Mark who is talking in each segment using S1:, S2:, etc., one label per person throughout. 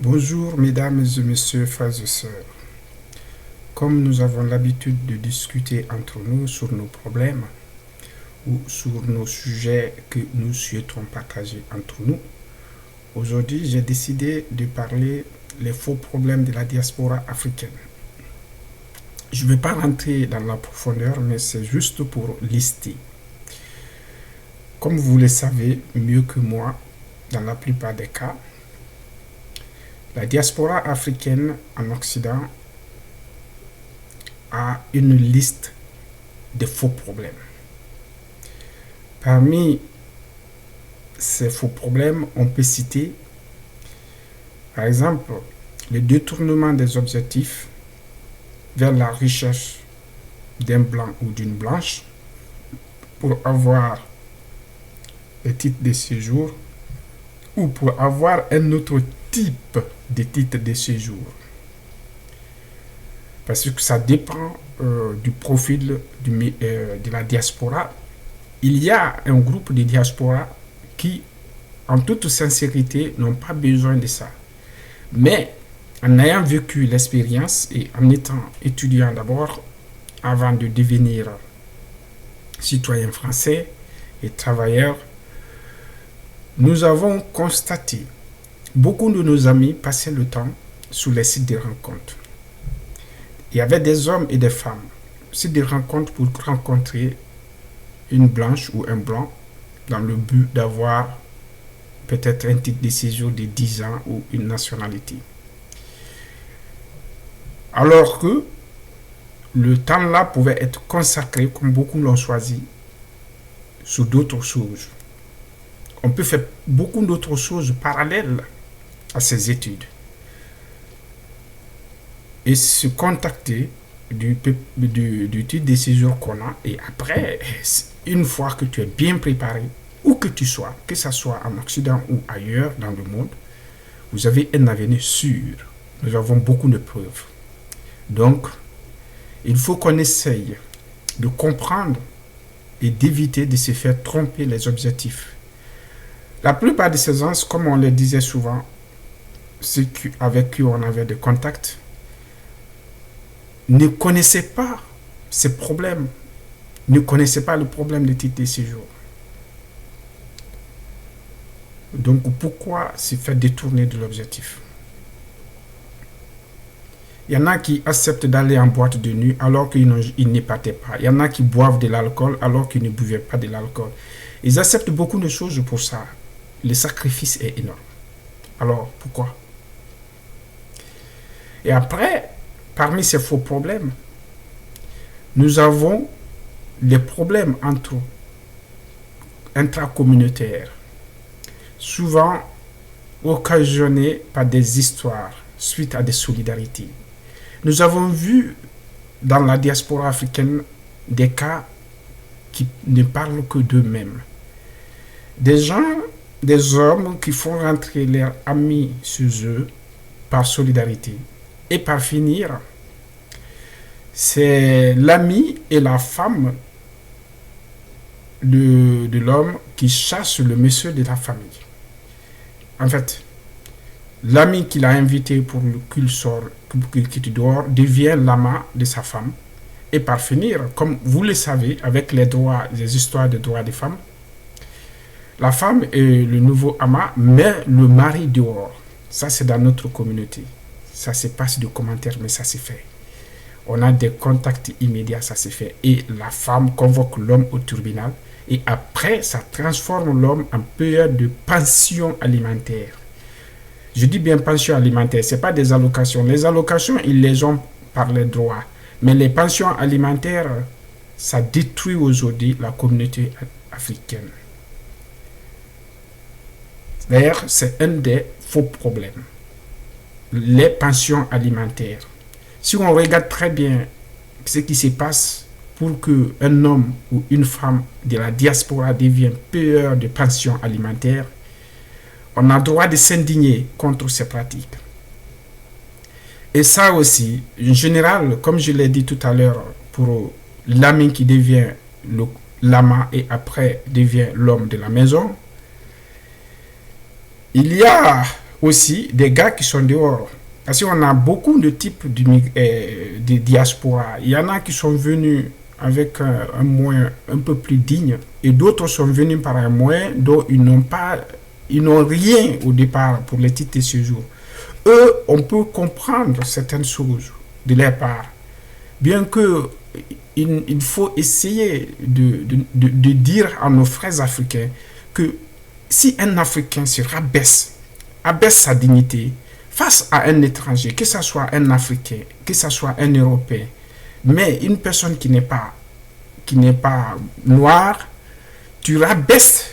S1: Bonjour mesdames et messieurs, frères et sœurs. Comme nous avons l'habitude de discuter entre nous sur nos problèmes ou sur nos sujets que nous souhaitons partager entre nous, aujourd'hui j'ai décidé de parler des faux problèmes de la diaspora africaine. Je ne vais pas rentrer dans la profondeur, mais c'est juste pour lister. Comme vous le savez mieux que moi, dans la plupart des cas, la diaspora africaine en Occident a une liste de faux problèmes. Parmi ces faux problèmes, on peut citer, par exemple, le détournement des objectifs vers la recherche d'un blanc ou d'une blanche pour avoir le titre de séjour ou pour avoir un autre type de titre de séjour. Parce que ça dépend du profil de la diaspora. Il y a un groupe de diaspora qui, en toute sincérité, n'ont pas besoin de ça. Mais en ayant vécu l'expérience et en étant étudiant d'abord, avant de devenir citoyen français et travailleur, nous avons constaté beaucoup de nos amis passaient le temps sur les sites de rencontres. Il y avait des hommes et des femmes, sites de rencontres pour rencontrer une blanche ou un blanc dans le but d'avoir peut-être un titre de séjour de 10 ans ou une nationalité. Alors que le temps-là pouvait être consacré, comme beaucoup l'ont choisi, sur d'autres choses. On peut faire beaucoup d'autres choses parallèles à ces études et se contacter du titre de séjour qu'on a, et après, une fois que tu es bien préparé, où que tu sois, que ce soit en Occident ou ailleurs dans le monde, vous avez un avenir sûr. Nous avons beaucoup de preuves. Donc, il faut qu'on essaye de comprendre et d'éviter de se faire tromper les objectifs. La plupart de ces gens, comme on le disait souvent, ceux avec qui on avait des contacts, ne connaissaient pas ces problèmes, ne connaissaient pas le problème de titre de séjour. Donc pourquoi se faire détourner de l'objectif? Il y en a qui acceptent d'aller en boîte de nuit alors qu'ils n'y partaient pas. Il y en a qui boivent de l'alcool alors qu'ils ne buvaient pas de l'alcool. Ils acceptent beaucoup de choses pour ça. Le sacrifice est énorme. Alors pourquoi? Et après, parmi ces faux problèmes, nous avons les problèmes intracommunautaires, souvent occasionnés par des histoires suite à des solidarités. Nous avons vu dans la diaspora africaine des cas qui ne parlent que d'eux-mêmes. Des hommes qui font rentrer leurs amis chez eux par solidarité. Et par finir, c'est l'ami et la femme de l'homme qui chassent le monsieur de la famille. En fait, l'ami qu'il a invité pour qu'il sorte, qu'il dehors, devient l'amant de sa femme. Et par finir, comme vous le savez, avec les histoires de droits des femmes, la femme et le nouveau amant met le mari dehors. Ça, c'est dans notre communauté. Ça se passe de commentaires, mais ça se fait. On a des contacts immédiats, ça se fait. Et la femme convoque l'homme au tribunal. Et après, ça transforme l'homme en payeur de pension alimentaire. Je dis bien pension alimentaire, ce n'est pas des allocations. Les allocations, ils les ont par les droits. Mais les pensions alimentaires, ça détruit aujourd'hui la communauté africaine. D'ailleurs, c'est un des faux problèmes. Les pensions alimentaires. Si on regarde très bien ce qui se passe pour qu'un homme ou une femme de la diaspora devienne payeur de pensions alimentaires, on a le droit de s'indigner contre ces pratiques. Et ça aussi, en général, comme je l'ai dit tout à l'heure, pour l'ami qui devient l'amant et après devient l'homme de la maison, il y a aussi des gars qui sont dehors. Parce qu'on a beaucoup de types de diaspora. Il y en a qui sont venus avec un moyen un peu plus digne et d'autres sont venus par un moyen dont ils n'ont rien au départ pour les titres de séjour. Eux, on peut comprendre certaines choses de leur part, bien que il faut essayer de dire à nos frères africains que si un Africain se rabaisse, abaisse sa dignité face à un étranger, que ce soit un Africain, que ce soit un Européen, mais une personne qui n'est pas noire, tu rabaisses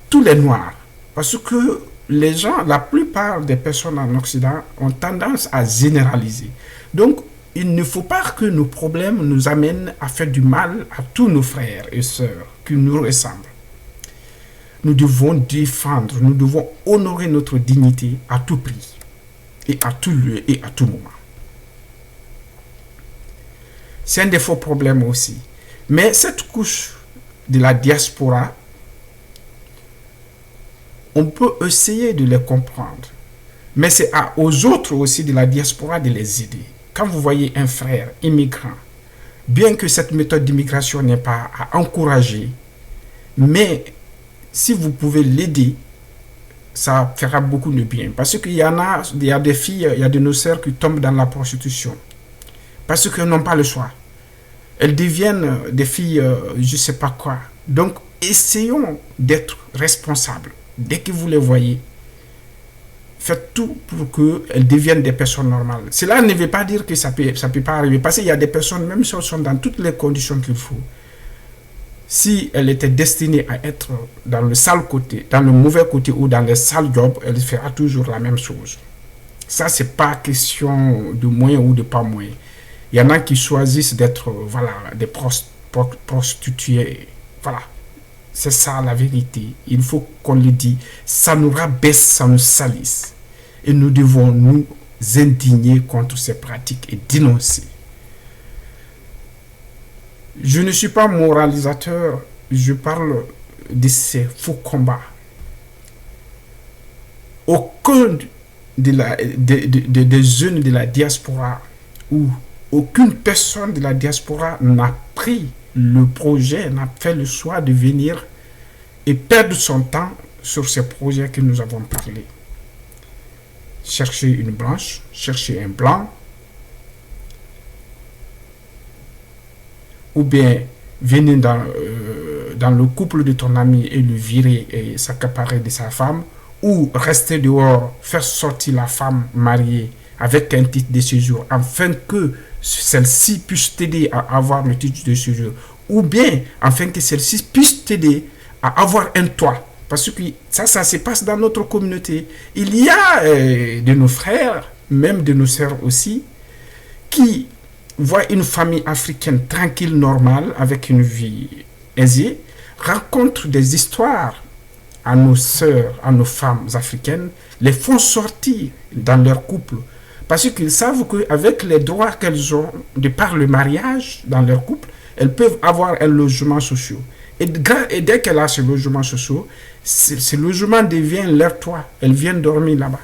S1: tous les noirs. Parce que les gens, la plupart des personnes en Occident ont tendance à généraliser. Donc, il ne faut pas que nos problèmes nous amènent à faire du mal à tous nos frères et sœurs qui nous ressemblent. Nous devons défendre, nous devons honorer notre dignité à tout prix, et à tout lieu et à tout moment. C'est un des faux problèmes aussi. Mais cette couche de la diaspora, on peut essayer de les comprendre. Mais c'est aux autres aussi de la diaspora de les aider. Quand vous voyez un frère immigrant, bien que cette méthode d'immigration n'est pas à encourager, mais si vous pouvez l'aider, ça fera beaucoup de bien. Parce qu'il y a des filles, il y a de nos sœurs qui tombent dans la prostitution. Parce qu'elles n'ont pas le choix. Elles deviennent des filles, je ne sais pas quoi. Donc, essayons d'être responsables. Dès que vous les voyez, faites tout pour qu'elles deviennent des personnes normales. Cela ne veut pas dire que ça peut pas arriver. Parce qu'il y a des personnes, même si elles sont dans toutes les conditions qu'il faut, si elle était destinée à être dans le sale côté, dans le mauvais côté ou dans le sale job, elle fera toujours la même chose. Ça, c'est pas question de moyens ou de pas moyens. Il y en a qui choisissent d'être, des prostituées. Voilà. C'est ça la vérité. Il faut qu'on le dise. Ça nous rabaisse, ça nous salisse. Et nous devons nous indigner contre ces pratiques et dénoncer. Je ne suis pas moralisateur, je parle de ces faux combats. Aucun des jeunes de la diaspora ou aucune personne de la diaspora n'a pris le projet, n'a fait le choix de venir et perdre son temps sur ces projets que nous avons parlé. Chercher une blanche, chercher un blanc, ou bien venir dans le couple de ton ami et le virer et s'accaparer de sa femme, ou rester dehors, faire sortir la femme mariée avec un titre de séjour, afin que celle-ci puisse t'aider à avoir le titre de séjour, ou bien afin que celle-ci puisse t'aider à avoir un toit. Parce que ça se passe dans notre communauté. Il y a de nos frères, même de nos sœurs aussi, qui voient une famille africaine tranquille, normale, avec une vie aisée, rencontrent des histoires à nos sœurs, à nos femmes africaines, les font sortir dans leur couple. Parce qu'ils savent qu'avec les droits qu'elles ont de par le mariage dans leur couple, elles peuvent avoir un logement social. Et dès qu'elle a ce logement social, ce logement devient leur toit. Elles viennent dormir là-bas.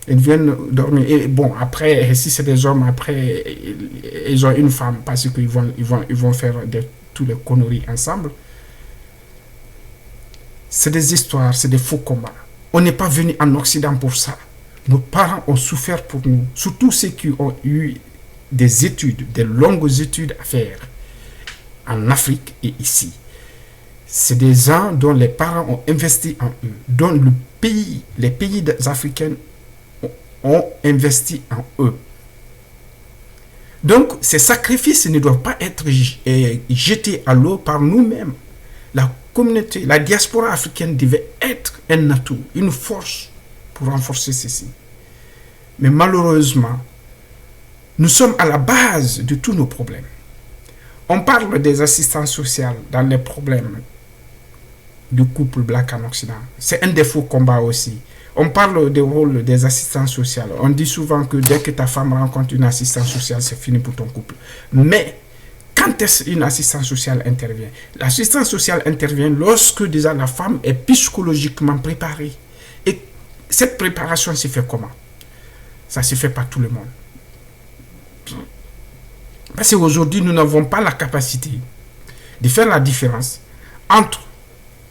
S1: Elles viennent dormir. Et bon, après, si c'est des hommes, après, ils ont une femme parce qu'ils vont faire tous les conneries ensemble. C'est des histoires, c'est des faux combats. On n'est pas venu en Occident pour ça. Nos parents ont souffert pour nous, surtout ceux qui ont eu des études, des longues études à faire en Afrique et ici. C'est des gens dont les parents ont investi en eux, dont les pays africains ont investi en eux. Donc, ces sacrifices ne doivent pas être jetés à l'eau par nous-mêmes. La communauté, la diaspora africaine devait être un atout, une force pour renforcer ceci. Mais malheureusement, nous sommes à la base de tous nos problèmes. On parle des assistances sociales dans les problèmes du couple black en Occident. C'est un des faux combats aussi. On parle du rôle des assistantes sociales. On dit souvent que dès que ta femme rencontre une assistance sociale, c'est fini pour ton couple. Mais quand est-ce qu'une assistance sociale intervient? L'assistance sociale intervient lorsque déjà la femme est psychologiquement préparée. Et cette préparation se fait comment? Ça ne se fait pas tout le monde. Parce qu'aujourd'hui, nous n'avons pas la capacité de faire la différence entre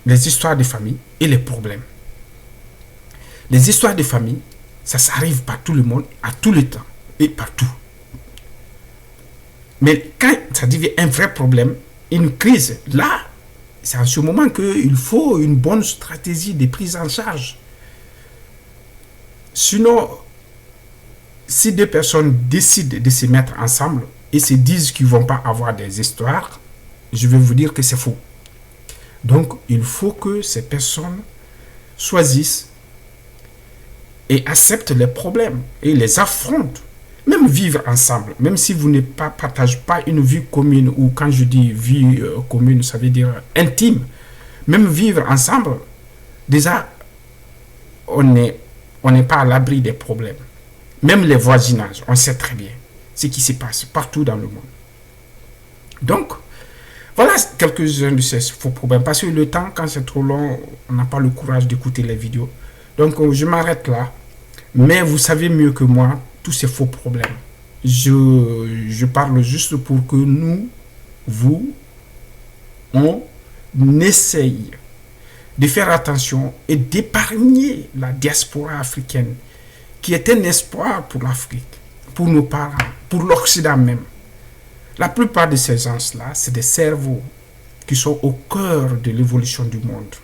S1: les histoires de famille et les problèmes. Les histoires de famille, ça s'arrive par tout le monde, à tout le temps et partout. Mais quand ça devient un vrai problème, une crise, là, c'est en ce moment qu'il faut une bonne stratégie de prise en charge. Sinon, si deux personnes décident de se mettre ensemble et se disent qu'ils ne vont pas avoir des histoires, je vais vous dire que c'est faux. Donc, il faut que ces personnes choisissent et acceptent les problèmes et les affrontent. Même vivre ensemble, même si vous ne partagez pas une vie commune, ou quand je dis vie commune, ça veut dire intime, même vivre ensemble, déjà, on n'est pas à l'abri des problèmes. Même les voisinages, on sait très bien ce qui se passe partout dans le monde. Donc, voilà quelques-uns de ces faux problèmes. Parce que le temps, quand c'est trop long, on n'a pas le courage d'écouter les vidéos. Donc, je m'arrête là. Mais vous savez mieux que moi tous ces faux problèmes. Je parle juste pour que nous, on essaye de faire attention et d'épargner la diaspora africaine, qui est un espoir pour l'Afrique, pour nos parents, pour l'Occident même. La plupart de ces gens-là, c'est des cerveaux qui sont au cœur de l'évolution du monde.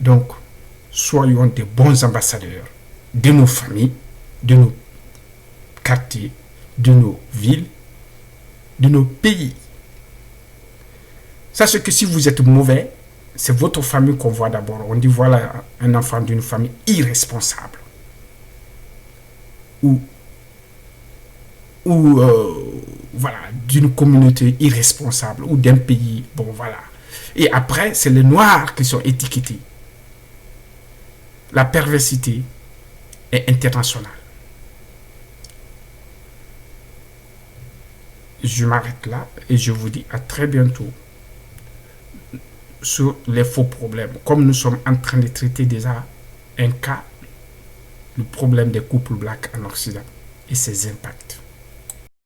S1: Donc, soyons des bons ambassadeurs de nos familles, de nos quartiers, de nos villes, de nos pays. Sachez que si vous êtes mauvais, c'est votre famille qu'on voit d'abord. On dit voilà un enfant d'une famille irresponsable. Ou voilà, d'une communauté irresponsable, ou d'un pays, bon voilà. Et après, c'est les Noirs qui sont étiquetés. La perversité est internationale. Je m'arrête là et je vous dis à très bientôt sur les faux problèmes. Comme nous sommes en train de traiter déjà un cas, le problème des couples blacks en Occident et ses impacts.